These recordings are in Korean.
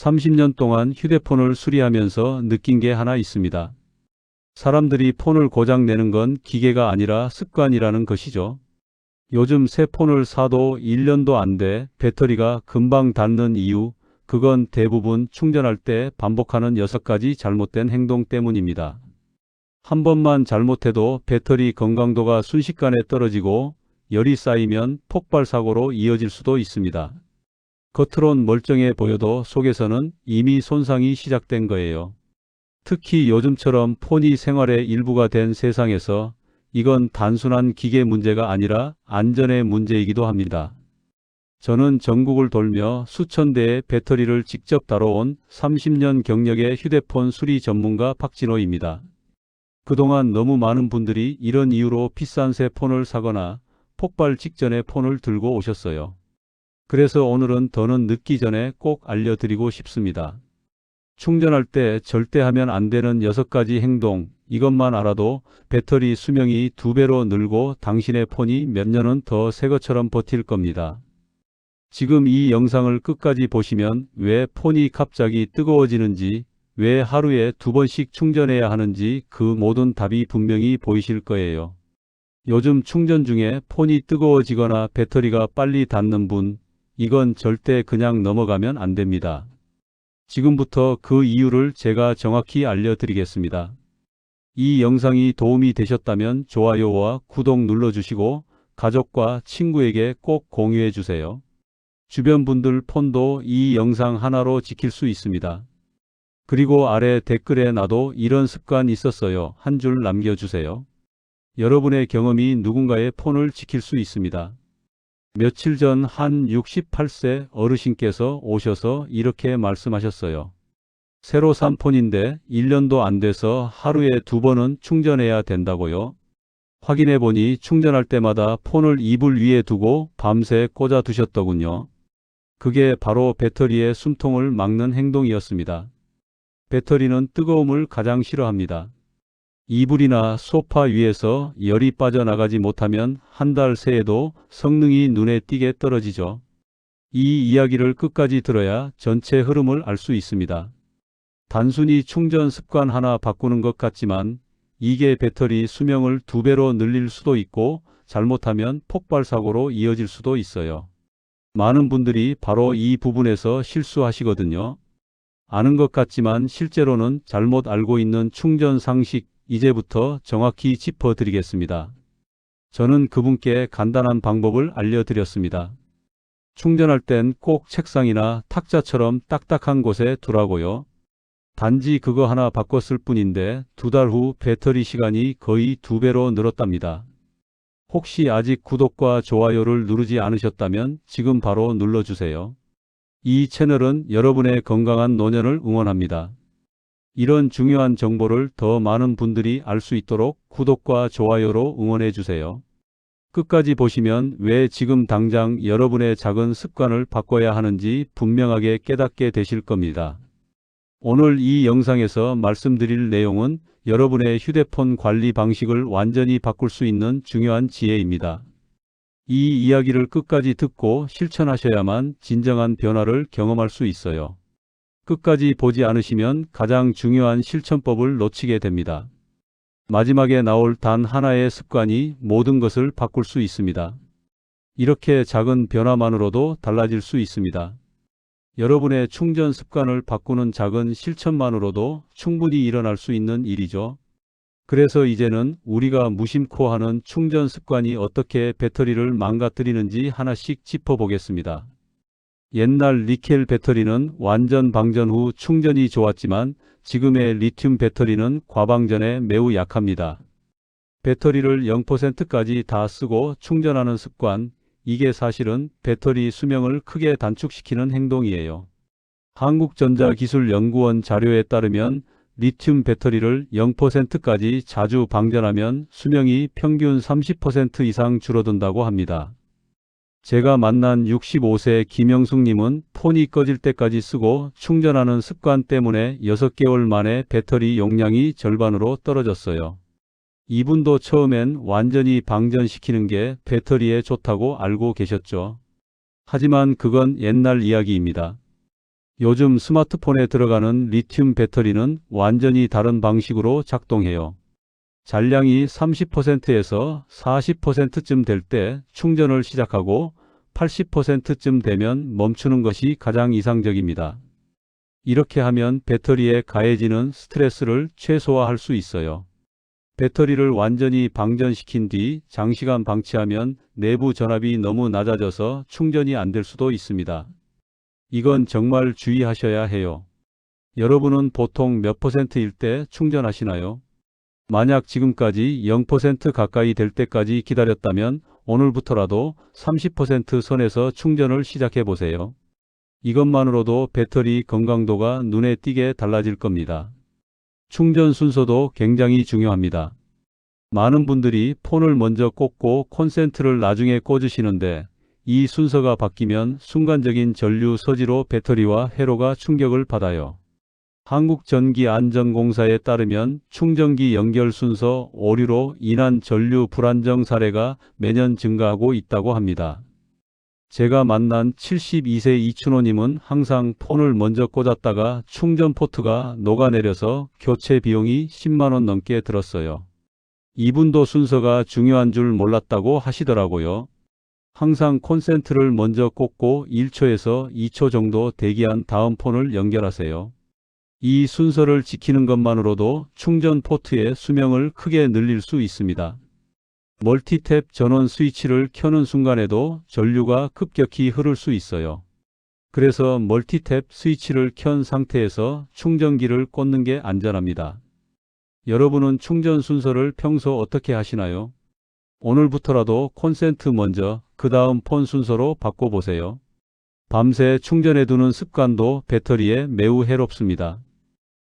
30년 동안 휴대폰을 수리하면서 느낀 게 하나 있습니다. 사람들이 폰을 고장 내는 건 기계가 아니라 습관이라는 것이죠. 요즘 새 폰을 사도 1년도 안 돼 배터리가 금방 닳는 이유, 그건 대부분 충전할 때 반복하는 6가지 잘못된 행동 때문입니다. 한 번만 잘못해도 배터리 건강도가 순식간에 떨어지고 열이 쌓이면 폭발 사고로 이어질 수도 있습니다. 겉으론 멀쩡해 보여도 속에서는 이미 손상이 시작된 거예요. 특히 요즘처럼 폰이 생활의 일부가 된 세상에서 이건 단순한 기계 문제가 아니라 안전의 문제이기도 합니다. 저는 전국을 돌며 수천 대의 배터리를 직접 다뤄온 30년 경력의 휴대폰 수리 전문가 박진호입니다. 그동안 너무 많은 분들이 이런 이유로 비싼 새 폰을 사거나 폭발 직전에 폰을 들고 오셨어요. 그래서 오늘은 더는 늦기 전에 꼭 알려드리고 싶습니다. 충전할 때 절대 하면 안 되는 6가지 행동, 이것만 알아도 배터리 수명이 2배로 늘고 당신의 폰이 몇 년은 더 새 것처럼 버틸 겁니다. 지금 이 영상을 끝까지 보시면 왜 폰이 갑자기 뜨거워지는지, 왜 하루에 2번씩 충전해야 하는지 그 모든 답이 분명히 보이실 거예요. 요즘 충전 중에 폰이 뜨거워지거나 배터리가 빨리 닳는 분, 이건 절대 그냥 넘어가면 안 됩니다. 지금부터 그 이유를 제가 정확히 알려드리겠습니다. 이 영상이 도움이 되셨다면 좋아요와 구독 눌러주시고 가족과 친구에게 꼭 공유해 주세요. 주변 분들 폰도 이 영상 하나로 지킬 수 있습니다. 그리고 아래 댓글에 나도 이런 습관 있었어요 한 줄 남겨주세요. 여러분의 경험이 누군가의 폰을 지킬 수 있습니다. 며칠 전 한 68세 어르신께서 오셔서 이렇게 말씀하셨어요. 새로 산 폰인데 1년도 안 돼서 하루에 2번은 충전해야 된다고요. 확인해 보니 충전할 때마다 폰을 이불 위에 두고 밤새 꽂아 두셨더군요. 그게 바로 배터리의 숨통을 막는 행동이었습니다. 배터리는 뜨거움을 가장 싫어합니다. 이불이나 소파 위에서 열이 빠져나가지 못하면 한 달 새에도 성능이 눈에 띄게 떨어지죠. 이 이야기를 끝까지 들어야 전체 흐름을 알 수 있습니다. 단순히 충전 습관 하나 바꾸는 것 같지만 이게 배터리 수명을 2배로 늘릴 수도 있고 잘못하면 폭발 사고로 이어질 수도 있어요. 많은 분들이 바로 이 부분에서 실수하시거든요. 아는 것 같지만 실제로는 잘못 알고 있는 충전 상식, 이제부터 정확히 짚어드리겠습니다. 저는 그분께 간단한 방법을 알려드렸습니다. 충전할 땐 꼭 책상이나 탁자처럼 딱딱한 곳에 두라고요. 단지 그거 하나 바꿨을 뿐인데 2달 후 배터리 시간이 거의 2배로 늘었답니다. 혹시 아직 구독과 좋아요를 누르지 않으셨다면 지금 바로 눌러주세요. 이 채널은 여러분의 건강한 노년을 응원합니다. 이런 중요한 정보를 더 많은 분들이 알 수 있도록 구독과 좋아요로 응원해 주세요. 끝까지 보시면 왜 지금 당장 여러분의 작은 습관을 바꿔야 하는지 분명하게 깨닫게 되실 겁니다. 오늘 이 영상에서 말씀드릴 내용은 여러분의 휴대폰 관리 방식을 완전히 바꿀 수 있는 중요한 지혜입니다. 이 이야기를 끝까지 듣고 실천하셔야만 진정한 변화를 경험할 수 있어요. 끝까지 보지 않으시면 가장 중요한 실천법을 놓치게 됩니다. 마지막에 나올 단 하나의 습관이 모든 것을 바꿀 수 있습니다. 이렇게 작은 변화만으로도 달라질 수 있습니다. 여러분의 충전 습관을 바꾸는 작은 실천만으로도 충분히 일어날 수 있는 일이죠. 그래서 이제는 우리가 무심코 하는 충전 습관이 어떻게 배터리를 망가뜨리는지 하나씩 짚어보겠습니다. 옛날 니켈 배터리는 완전 방전 후 충전이 좋았지만 지금의 리튬 배터리는 과방전에 매우 약합니다. 배터리를 0%까지 다 쓰고 충전하는 습관, 이게 사실은 배터리 수명을 크게 단축시키는 행동이에요. 한국전자기술연구원 자료에 따르면 리튬 배터리를 0%까지 자주 방전하면 수명이 평균 30% 이상 줄어든다고 합니다. 제가 만난 65세 김영숙님은 폰이 꺼질 때까지 쓰고 충전하는 습관 때문에 6개월 만에 배터리 용량이 절반으로 떨어졌어요. 이분도 처음엔 완전히 방전시키는 게 배터리에 좋다고 알고 계셨죠. 하지만 그건 옛날 이야기입니다. 요즘 스마트폰에 들어가는 리튬 배터리는 완전히 다른 방식으로 작동해요. 잔량이 30%에서 40%쯤 될 때 충전을 시작하고 80%쯤 되면 멈추는 것이 가장 이상적입니다. 이렇게 하면 배터리에 가해지는 스트레스를 최소화할 수 있어요. 배터리를 완전히 방전시킨 뒤 장시간 방치하면 내부 전압이 너무 낮아져서 충전이 안 될 수도 있습니다. 이건 정말 주의하셔야 해요. 여러분은 보통 몇 %일 때 충전하시나요? 만약 지금까지 0% 가까이 될 때까지 기다렸다면 오늘부터라도 30% 선에서 충전을 시작해 보세요. 이것만으로도 배터리 건강도가 눈에 띄게 달라질 겁니다. 충전 순서도 굉장히 중요합니다. 많은 분들이 폰을 먼저 꽂고 콘센트를 나중에 꽂으시는데 이 순서가 바뀌면 순간적인 전류 서지로 배터리와 회로가 충격을 받아요. 한국전기안전공사에 따르면 충전기 연결 순서 오류로 인한 전류 불안정 사례가 매년 증가하고 있다고 합니다. 제가 만난 72세 이춘호님은 항상 폰을 먼저 꽂았다가 충전 포트가 녹아내려서 교체 비용이 10만 원 넘게 들었어요. 이분도 순서가 중요한 줄 몰랐다고 하시더라고요. 항상 콘센트를 먼저 꽂고 1초에서 2초 정도 대기한 다음 폰을 연결하세요. 이 순서를 지키는 것만으로도 충전 포트의 수명을 크게 늘릴 수 있습니다. 멀티탭 전원 스위치를 켜는 순간에도 전류가 급격히 흐를 수 있어요. 그래서 멀티탭 스위치를 켠 상태에서 충전기를 꽂는 게 안전합니다. 여러분은 충전 순서를 평소 어떻게 하시나요? 오늘부터라도 콘센트 먼저, 그 다음 폰 순서로 바꿔보세요. 밤새 충전해두는 습관도 배터리에 매우 해롭습니다.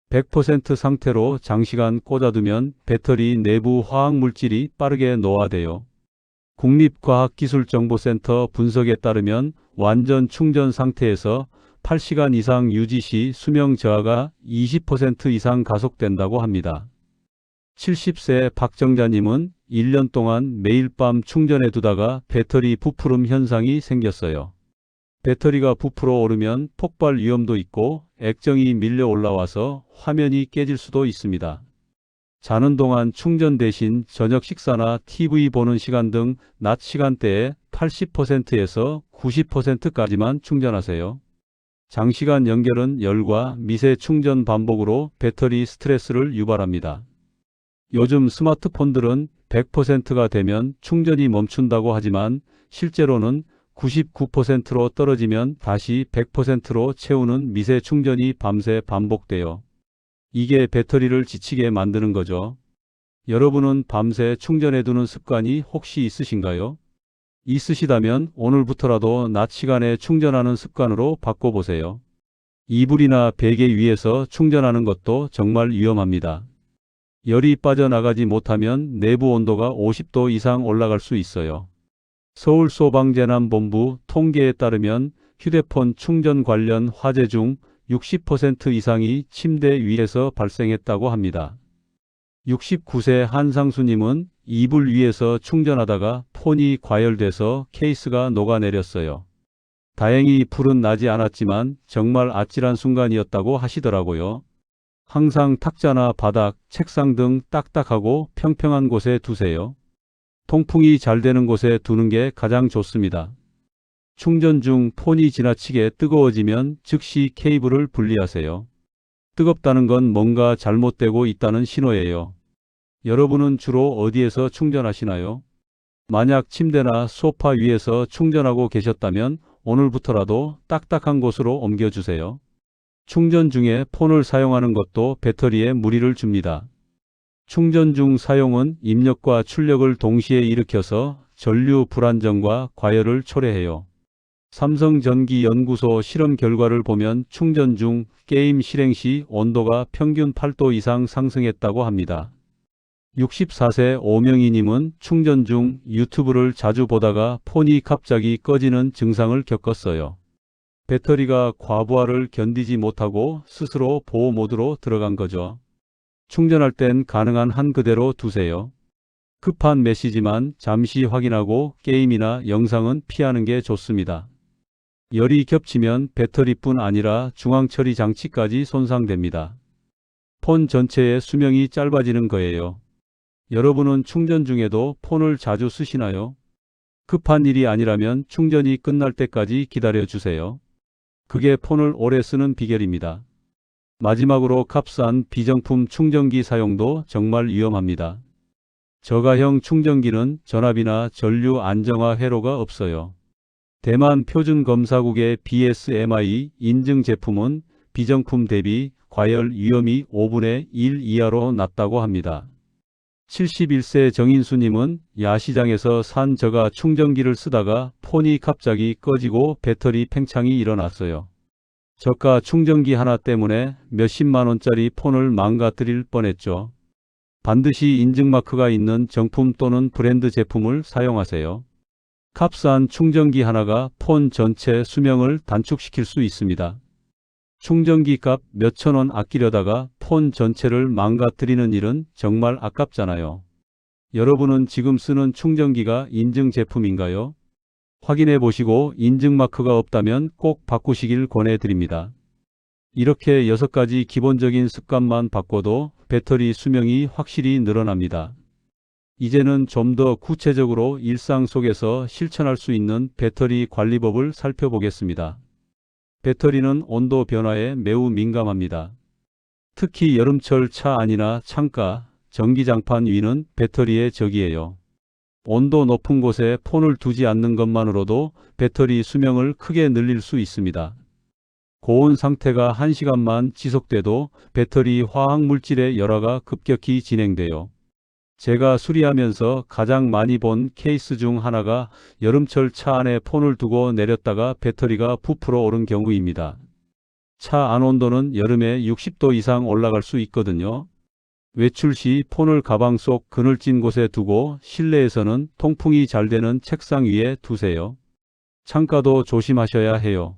100% 상태로 장시간 꽂아두면 배터리 내부 화학물질이 빠르게 노화돼요. 국립과학기술정보센터 분석에 따르면 완전 충전 상태에서 8시간 이상 유지 시 수명 저하가 20% 이상 가속된다고 합니다. 70세 박정자님은 1년 동안 매일 밤 충전해 두다가 배터리 부푸름 현상이 생겼어요. 배터리가 부풀어 오르면 폭발 위험도 있고 액정이 밀려 올라와서 화면이 깨질 수도 있습니다. 자는 동안 충전 대신 저녁 식사나 TV 보는 시간 등 낮 시간대에 80%에서 90%까지만 충전하세요. 장시간 연결은 열과 미세 충전 반복으로 배터리 스트레스를 유발합니다. 요즘 스마트폰들은 100%가 되면 충전이 멈춘다고 하지만 실제로는 99%로 떨어지면 다시 100%로 채우는 미세 충전이 밤새 반복돼요. 이게 배터리를 지치게 만드는 거죠. 여러분은 밤새 충전해두는 습관이 혹시 있으신가요? 있으시다면 오늘부터라도 낮 시간에 충전하는 습관으로 바꿔보세요. 이불이나 베개 위에서 충전하는 것도 정말 위험합니다. 열이 빠져나가지 못하면 내부 온도가 50도 이상 올라갈 수 있어요. 서울소방재난본부 통계에 따르면 휴대폰 충전 관련 화재 중 60% 이상이 침대 위에서 발생했다고 합니다. 69세 한상수님은 이불 위에서 충전하다가 폰이 과열돼서 케이스가 녹아내렸어요. 다행히 불은 나지 않았지만 정말 아찔한 순간이었다고 하시더라고요. 항상 탁자나 바닥, 책상 등 딱딱하고 평평한 곳에 두세요. 통풍이 잘 되는 곳에 두는 게 가장 좋습니다. 충전 중 폰이 지나치게 뜨거워지면 즉시 케이블을 분리하세요. 뜨겁다는 건 뭔가 잘못되고 있다는 신호예요. 여러분은 주로 어디에서 충전하시나요? 만약 침대나 소파 위에서 충전하고 계셨다면 오늘부터라도 딱딱한 곳으로 옮겨주세요. 충전 중에 폰을 사용하는 것도 배터리에 무리를 줍니다. 충전 중 사용은 입력과 출력을 동시에 일으켜서 전류 불안정과 과열을 초래해요. 삼성전기연구소 실험 결과를 보면 충전 중 게임 실행 시 온도가 평균 8도 이상 상승했다고 합니다. 64세 오명희님은 충전 중 유튜브를 자주 보다가 폰이 갑자기 꺼지는 증상을 겪었어요. 배터리가 과부하를 견디지 못하고 스스로 보호 모드로 들어간 거죠. 충전할 땐 가능한 한 그대로 두세요. 급한 메시지만 잠시 확인하고 게임이나 영상은 피하는 게 좋습니다. 열이 겹치면 배터리뿐 아니라 중앙 처리 장치까지 손상됩니다. 폰 전체의 수명이 짧아지는 거예요. 여러분은 충전 중에도 폰을 자주 쓰시나요? 급한 일이 아니라면 충전이 끝날 때까지 기다려 주세요. 그게 폰을 오래 쓰는 비결입니다. 마지막으로 값싼 비정품 충전기 사용도 정말 위험합니다. 저가형 충전기는 전압이나 전류 안정화 회로가 없어요. 대만 표준 검사국의 BSMI 인증 제품은 비정품 대비 과열 위험이 5분의 1 이하로 낮다고 합니다. 71세 정인수님은 야시장에서 산 저가 충전기를 쓰다가 폰이 갑자기 꺼지고 배터리 팽창이 일어났어요. 저가 충전기 하나 때문에 몇십만 원짜리 폰을 망가뜨릴 뻔했죠. 반드시 인증마크가 있는 정품 또는 브랜드 제품을 사용하세요. 값싼 충전기 하나가 폰 전체 수명을 단축시킬 수 있습니다. 충전기 값 몇천 원 아끼려다가 폰 전체를 망가뜨리는 일은 정말 아깝잖아요. 여러분은 지금 쓰는 충전기가 인증 제품인가요? 확인해 보시고 인증 마크가 없다면 꼭 바꾸시길 권해드립니다. 이렇게 6가지 기본적인 습관만 바꿔도 배터리 수명이 확실히 늘어납니다. 이제는 좀 더 구체적으로 일상 속에서 실천할 수 있는 배터리 관리법을 살펴보겠습니다. 배터리는 온도 변화에 매우 민감합니다. 특히 여름철 차 안이나 창가, 전기장판 위는 배터리의 적이에요. 온도 높은 곳에 폰을 두지 않는 것만으로도 배터리 수명을 크게 늘릴 수 있습니다. 고온 상태가 1시간만 지속돼도 배터리 화학물질의 열화가 급격히 진행돼요. 제가 수리하면서 가장 많이 본 케이스 중 하나가 여름철 차 안에 폰을 두고 내렸다가 배터리가 부풀어 오른 경우입니다. 차 안 온도는 여름에 60도 이상 올라갈 수 있거든요. 외출 시 폰을 가방 속 그늘진 곳에 두고 실내에서는 통풍이 잘 되는 책상 위에 두세요. 창가도 조심하셔야 해요.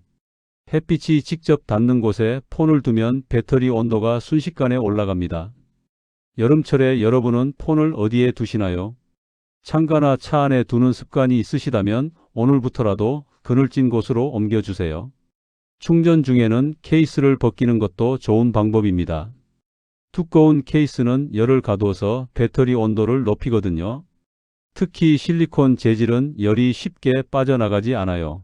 햇빛이 직접 닿는 곳에 폰을 두면 배터리 온도가 순식간에 올라갑니다. 여름철에 여러분은 폰을 어디에 두시나요? 창가나 차 안에 두는 습관이 있으시다면 오늘부터라도 그늘진 곳으로 옮겨주세요. 충전 중에는 케이스를 벗기는 것도 좋은 방법입니다. 두꺼운 케이스는 열을 가두어서 배터리 온도를 높이거든요. 특히 실리콘 재질은 열이 쉽게 빠져나가지 않아요.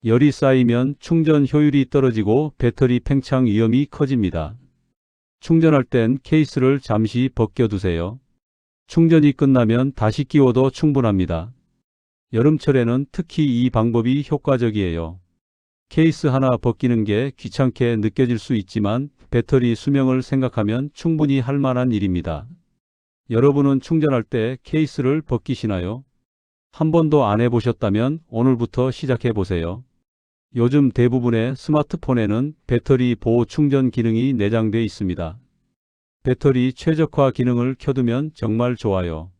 열이 쌓이면 충전 효율이 떨어지고 배터리 팽창 위험이 커집니다. 충전할 땐 케이스를 잠시 벗겨두세요. 충전이 끝나면 다시 끼워도 충분합니다. 여름철에는 특히 이 방법이 효과적이에요. 케이스 하나 벗기는 게 귀찮게 느껴질 수 있지만 배터리 수명을 생각하면 충분히 할 만한 일입니다. 여러분은 충전할 때 케이스를 벗기시나요? 한 번도 안 해보셨다면 오늘부터 시작해 보세요. 요즘 대부분의 스마트폰에는 배터리 보호 충전 기능이 내장되어 있습니다. 배터리 최적화 기능을 켜두면 정말 좋아요.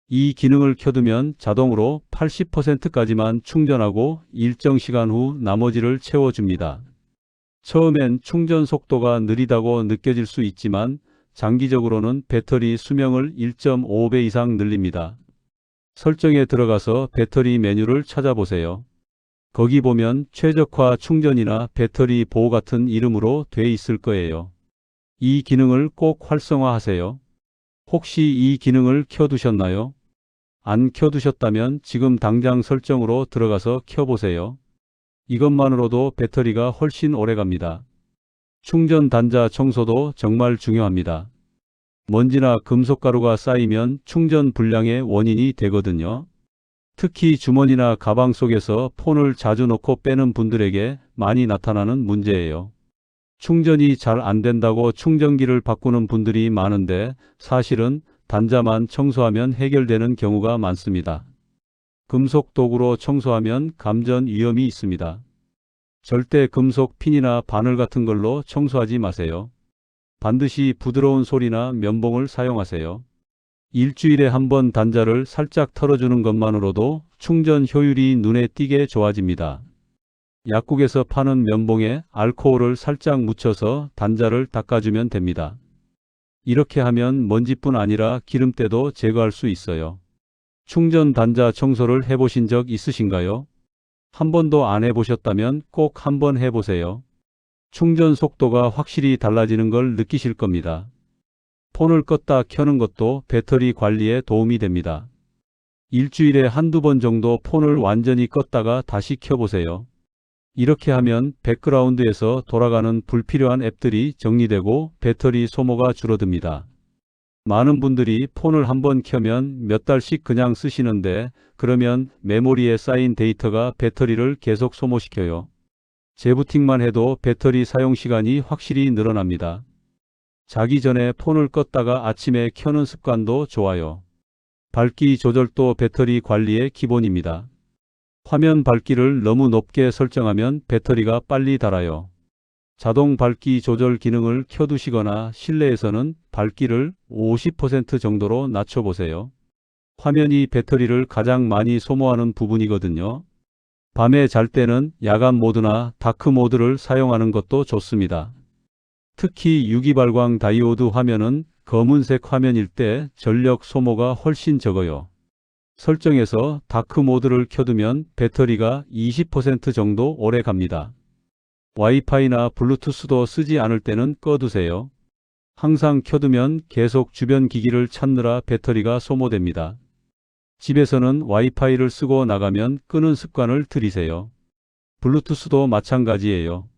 이 기능을 켜두면 자동으로 80%까지만 충전하고 일정 시간 후 나머지를 채워줍니다. 처음엔 충전 속도가 느리다고 느껴질 수 있지만 장기적으로는 배터리 수명을 1.5배 이상 늘립니다. 설정에 들어가서 배터리 메뉴를 찾아보세요. 거기 보면 최적화 충전이나 배터리 보호 같은 이름으로 돼 있을 거예요. 이 기능을 꼭 활성화하세요. 혹시 이 기능을 켜두셨나요? 안 켜두셨다면 지금 당장 설정으로 들어가서 켜보세요. 이것만으로도 배터리가 훨씬 오래 갑니다. 충전 단자 청소도 정말 중요합니다. 먼지나 금속가루가 쌓이면 충전 불량의 원인이 되거든요. 특히 주머니나 가방 속에서 폰을 자주 넣고 빼는 분들에게 많이 나타나는 문제예요. 충전이 잘 안 된다고 충전기를 바꾸는 분들이 많은데 사실은 단자만 청소하면 해결되는 경우가 많습니다. 금속 도구로 청소하면 감전 위험이 있습니다. 절대 금속 핀이나 바늘 같은 걸로 청소하지 마세요. 반드시 부드러운 솔이나 면봉을 사용하세요. 일주일에 한 번 단자를 살짝 털어주는 것만으로도 충전 효율이 눈에 띄게 좋아집니다. 약국에서 파는 면봉에 알코올을 살짝 묻혀서 단자를 닦아주면 됩니다. 이렇게 하면 먼지뿐 아니라 기름때도 제거할 수 있어요. 충전 단자 청소를 해보신 적 있으신가요? 한 번도 안 해보셨다면 꼭 한번 해보세요. 충전 속도가 확실히 달라지는 걸 느끼실 겁니다. 폰을 껐다 켜는 것도 배터리 관리에 도움이 됩니다. 일주일에 한두 번 정도 폰을 완전히 껐다가 다시 켜보세요. 이렇게 하면 백그라운드에서 돌아가는 불필요한 앱들이 정리되고 배터리 소모가 줄어듭니다. 많은 분들이 폰을 한번 켜면 몇 달씩 그냥 쓰시는데 그러면 메모리에 쌓인 데이터가 배터리를 계속 소모시켜요. 재부팅만 해도 배터리 사용 시간이 확실히 늘어납니다. 자기 전에 폰을 껐다가 아침에 켜는 습관도 좋아요. 밝기 조절도 배터리 관리의 기본입니다. 화면 밝기를 너무 높게 설정하면 배터리가 빨리 닳아요. 자동 밝기 조절 기능을 켜두시거나 실내에서는 밝기를 50% 정도로 낮춰보세요. 화면이 배터리를 가장 많이 소모하는 부분이거든요. 밤에 잘 때는 야간 모드나 다크 모드를 사용하는 것도 좋습니다. 특히 유기발광 다이오드 화면은 검은색 화면일 때 전력 소모가 훨씬 적어요. 설정에서 다크 모드를 켜두면 배터리가 20% 정도 오래 갑니다. 와이파이나 블루투스도 쓰지 않을 때는 꺼두세요. 항상 켜두면 계속 주변 기기를 찾느라 배터리가 소모됩니다. 집에서는 와이파이를 쓰고 나가면 끄는 습관을 들이세요. 블루투스도 마찬가지예요.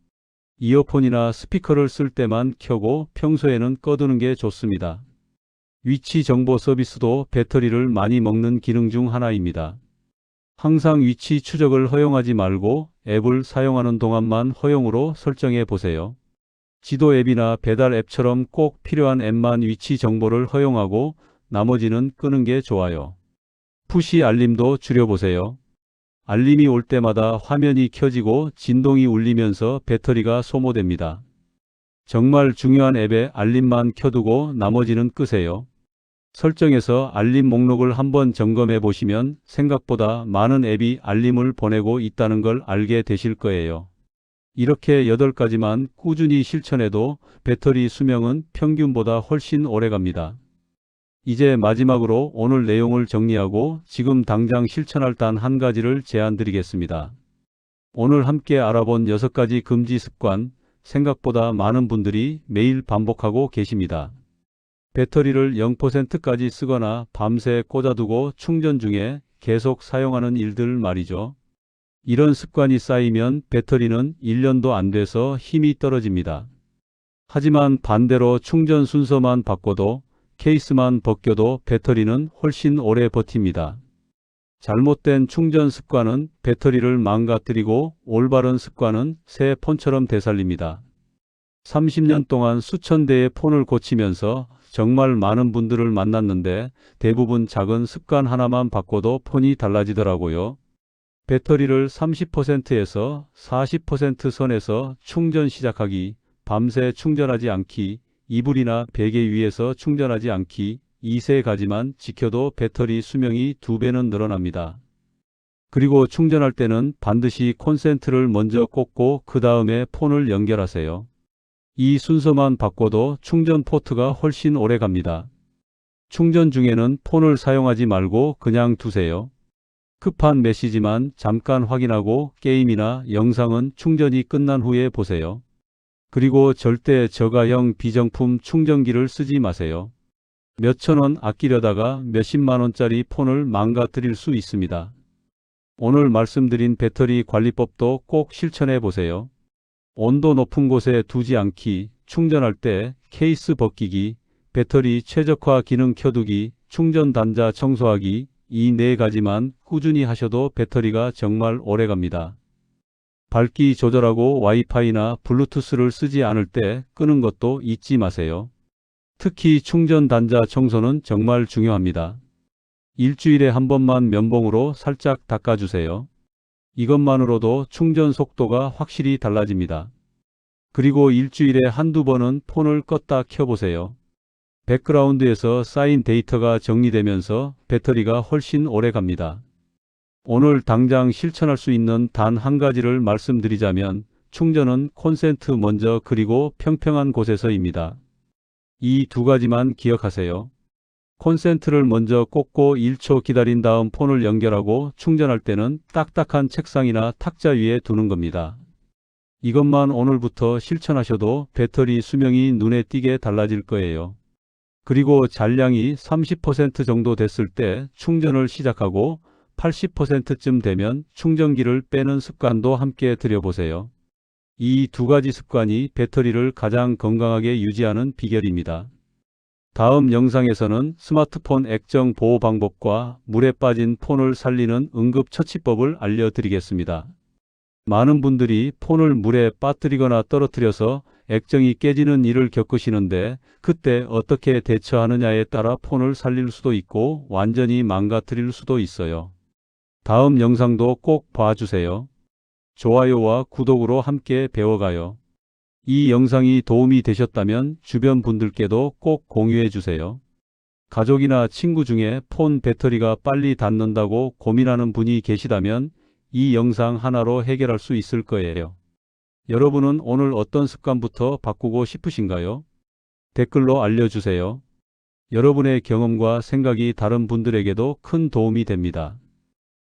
이어폰이나 스피커를 쓸 때만 켜고 평소에는 꺼두는 게 좋습니다. 위치 정보 서비스도 배터리를 많이 먹는 기능 중 하나입니다. 항상 위치 추적을 허용하지 말고 앱을 사용하는 동안만 허용으로 설정해 보세요. 지도 앱이나 배달 앱처럼 꼭 필요한 앱만 위치 정보를 허용하고 나머지는 끄는 게 좋아요. 푸시 알림도 줄여보세요. 알림이 올 때마다 화면이 켜지고 진동이 울리면서 배터리가 소모됩니다. 정말 중요한 앱에 알림만 켜두고 나머지는 끄세요. 설정에서 알림 목록을 한번 점검해 보시면 생각보다 많은 앱이 알림을 보내고 있다는 걸 알게 되실 거예요. 이렇게 8가지만 꾸준히 실천해도 배터리 수명은 평균보다 훨씬 오래 갑니다. 이제 마지막으로 오늘 내용을 정리하고 지금 당장 실천할 단 한 가지를 제안 드리겠습니다. 오늘 함께 알아본 6가지 금지 습관, 생각보다 많은 분들이 매일 반복하고 계십니다. 배터리를 0%까지 쓰거나 밤새 꽂아두고 충전 중에 계속 사용하는 일들 말이죠. 이런 습관이 쌓이면 배터리는 1년도 안 돼서 힘이 떨어집니다. 하지만 반대로 충전 순서만 바꿔도 케이스만 벗겨도 배터리는 훨씬 오래 버팁니다. 잘못된 충전 습관은 배터리를 망가뜨리고 올바른 습관은 새 폰처럼 되살립니다. 30년 동안 수천 대의 폰을 고치면서 정말 많은 분들을 만났는데 대부분 작은 습관 하나만 바꿔도 폰이 달라지더라고요. 배터리를 30%에서 40% 선에서 충전 시작하기, 밤새 충전하지 않기, 이불이나 베개 위에서 충전하지 않기, 이 3가지만 지켜도 배터리 수명이 2배는 늘어납니다. 그리고 충전할 때는 반드시 콘센트를 먼저 꽂고 그 다음에 폰을 연결하세요. 이 순서만 바꿔도 충전 포트가 훨씬 오래 갑니다. 충전 중에는 폰을 사용하지 말고 그냥 두세요. 급한 메시지만 잠깐 확인하고 게임이나 영상은 충전이 끝난 후에 보세요. 그리고 절대 저가형 비정품 충전기를 쓰지 마세요. 몇천 원 아끼려다가 몇십만 원짜리 폰을 망가뜨릴 수 있습니다. 오늘 말씀드린 배터리 관리법도 꼭 실천해 보세요. 온도 높은 곳에 두지 않기, 충전할 때 케이스 벗기기, 배터리 최적화 기능 켜두기, 충전 단자 청소하기, 이 4가지만 꾸준히 하셔도 배터리가 정말 오래 갑니다. 밝기 조절하고 와이파이나 블루투스를 쓰지 않을 때 끄는 것도 잊지 마세요. 특히 충전 단자 청소는 정말 중요합니다. 일주일에 한 번만 면봉으로 살짝 닦아주세요. 이것만으로도 충전 속도가 확실히 달라집니다. 그리고 일주일에 한두 번은 폰을 껐다 켜보세요. 백그라운드에서 쌓인 데이터가 정리되면서 배터리가 훨씬 오래 갑니다. 오늘 당장 실천할 수 있는 단 한 가지를 말씀드리자면 충전은 콘센트 먼저 그리고 평평한 곳에서입니다. 이 2가지만 기억하세요. 콘센트를 먼저 꽂고 1초 기다린 다음 폰을 연결하고 충전할 때는 딱딱한 책상이나 탁자 위에 두는 겁니다. 이것만 오늘부터 실천하셔도 배터리 수명이 눈에 띄게 달라질 거예요. 그리고 잔량이 30% 정도 됐을 때 충전을 시작하고 80%쯤 되면 충전기를 빼는 습관도 함께 들여보세요. 이 두 가지 습관이 배터리를 가장 건강하게 유지하는 비결입니다. 다음 영상에서는 스마트폰 액정 보호 방법과 물에 빠진 폰을 살리는 응급처치법을 알려드리겠습니다. 많은 분들이 폰을 물에 빠뜨리거나 떨어뜨려서 액정이 깨지는 일을 겪으시는데 그때 어떻게 대처하느냐에 따라 폰을 살릴 수도 있고 완전히 망가뜨릴 수도 있어요. 다음 영상도 꼭 봐주세요. 좋아요와 구독으로 함께 배워가요. 이 영상이 도움이 되셨다면 주변 분들께도 꼭 공유해 주세요. 가족이나 친구 중에 폰 배터리가 빨리 닳는다고 고민하는 분이 계시다면 이 영상 하나로 해결할 수 있을 거예요. 여러분은 오늘 어떤 습관부터 바꾸고 싶으신가요? 댓글로 알려주세요. 여러분의 경험과 생각이 다른 분들에게도 큰 도움이 됩니다.